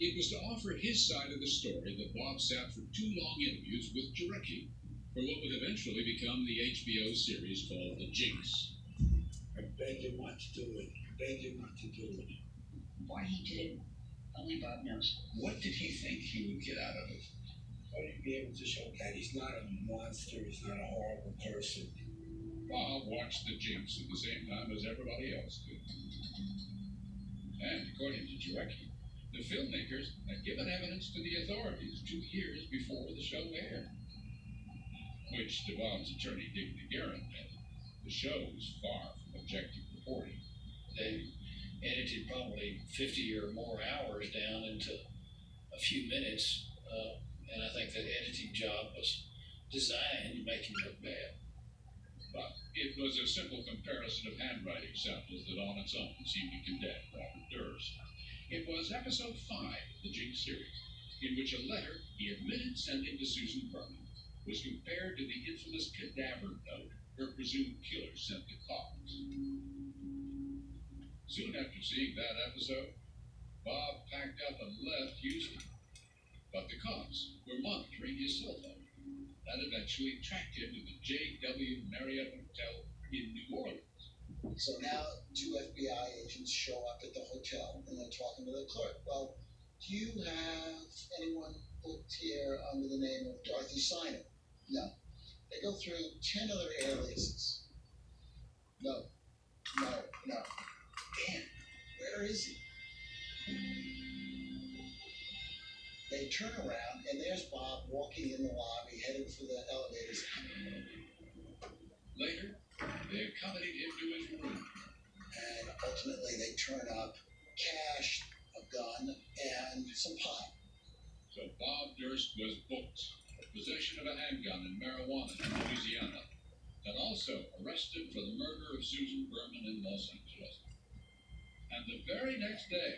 It was to offer his side of the story that Bob sat for 2 long interviews with Jarecki for what would eventually become the HBO series called The Jinx. I begged him not to do it. Why he did it, only Bob knows. What did he think he would get out of it? Why would he be able to show that he's not a monster, he's not a horrible person? Bob watched The Jinx at the same time as everybody else did. And according to Jarecki, the filmmakers had given evidence to the authorities 2 years before the show aired. Which, to Bob's attorney, Dick DeGuerin, meant the show was far from objective reporting. They edited probably 50 or more hours down into a few minutes, and I think that editing job was designed to make him look bad. But it was a simple comparison of handwriting samples that on its own seemed to condemn Robert Durst. It was episode 5 of the Jinx series, in which a letter he admitted sending to Susan Berman was compared to the infamous cadaver note her presumed killer sent to Cobbs. Soon after seeing that episode, Bob packed up and left Houston. But the cops were monitoring his cell phone. That eventually tracked him to the J.W. Marriott Hotel in New Orleans. So now 2 FBI agents show up at the hotel and they're talking to the clerk. Well, do you have anyone booked here under the name of Dorothy Siner? No. They go through 10 other aliases. No. Dan, where is he? They turn around and there's Bob walking in the lobby, headed for the elevators. Later, they accompanied him to his room. And ultimately they turn up cash, a gun, and some pot. So Bob Durst was booked for possession of a handgun and marijuana in Louisiana, and also arrested for the murder of Susan Berman in Los Angeles. And the very next day,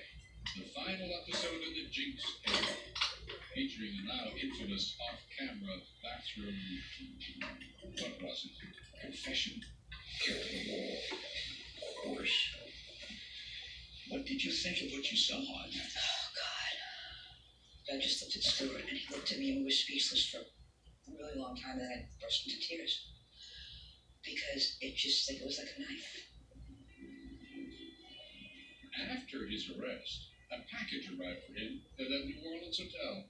the final episode of The Jinx aired, featuring a now infamous off-camera bathroom, what was it? Confession? Of course. What did you think of what you saw on it? Oh, God. I just looked at Stuart, and he looked at me and we were speechless for a really long time, and then I burst into tears. Because it was like a knife. After his arrest, a package arrived for him at that New Orleans hotel.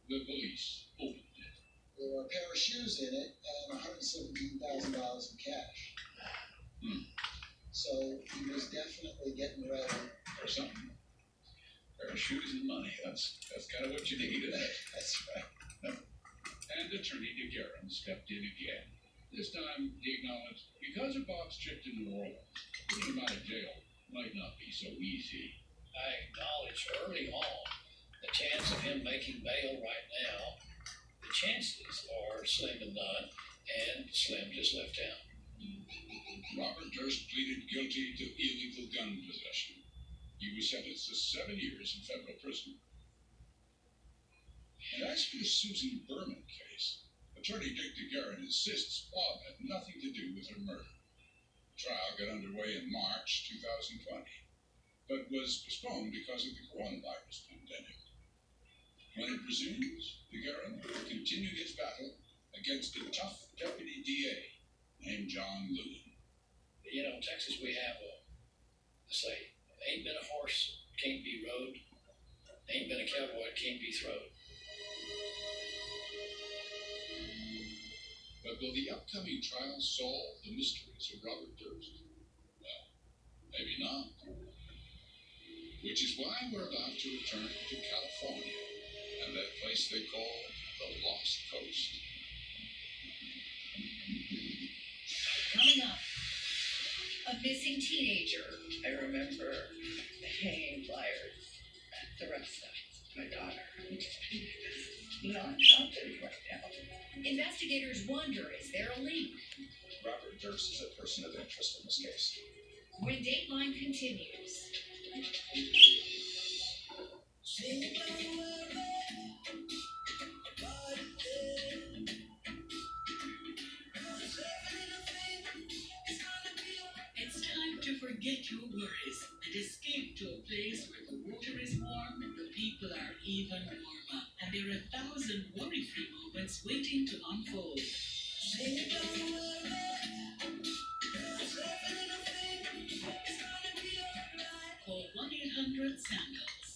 The police opened it. There were a pair of shoes in it and $117,000 in cash. So he was definitely getting ready Or something. A pair of shoes and money. That's kind of what you need, isn't it? That's right. And Attorney DeGuerin stepped in again. This time, he acknowledged, because of Bob's trip to New Orleans, getting him out of jail might not be so easy. I acknowledge early on the chance of him making bail right now, the chances are slim to none, and Slim just left town. Robert Durst pleaded guilty to illegal gun possession. He was sentenced to 7 years in federal prison. And as for the Susan Berman case, Attorney Dick DeGuerin insists Bob had nothing to do with her murder. The trial got underway in March 2020, but was postponed because of the coronavirus pandemic. When it resumes, DeGuerin will continue his battle against a tough deputy DA named John Lewin. You know, in Texas we have a say, ain't been a horse, can't be rode. Ain't been a cowboy, can't be throwed. But will the upcoming trial solve the mysteries of Robert Durst? Well, maybe not. Which is why we're about to return to California and that place they call the Lost Coast. Coming up, a missing teenager. I remember the hanging flyers, the rough stuff. My daughter. I'm good right now. Investigators wonder, is there a link? Robert Durst is a person of interest in this case. When Dateline continues. It's time to forget your worries and escape to a place where the water is warm, the people are even warmer, and there are 1,000 worry-free moments waiting to unfold. Call 1-800-SANDALS.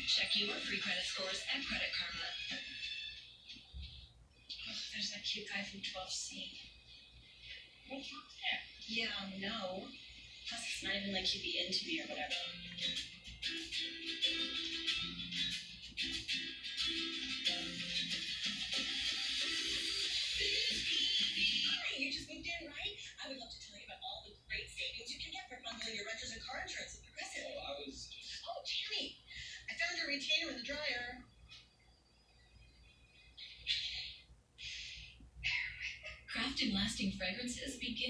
Check your free credit scores at Credit Karma. Oh, there's that cute guy from 12C. What's wrong there? Yeah, no. Plus, it's not even like he'd be into me or whatever. Hi, you just moved in, right? I would love to tell you about all the great savings you can get for bundling your renters and car insurance with Progressive. Oh, Tammy, I found your retainer in the dryer. Crafting lasting fragrances begins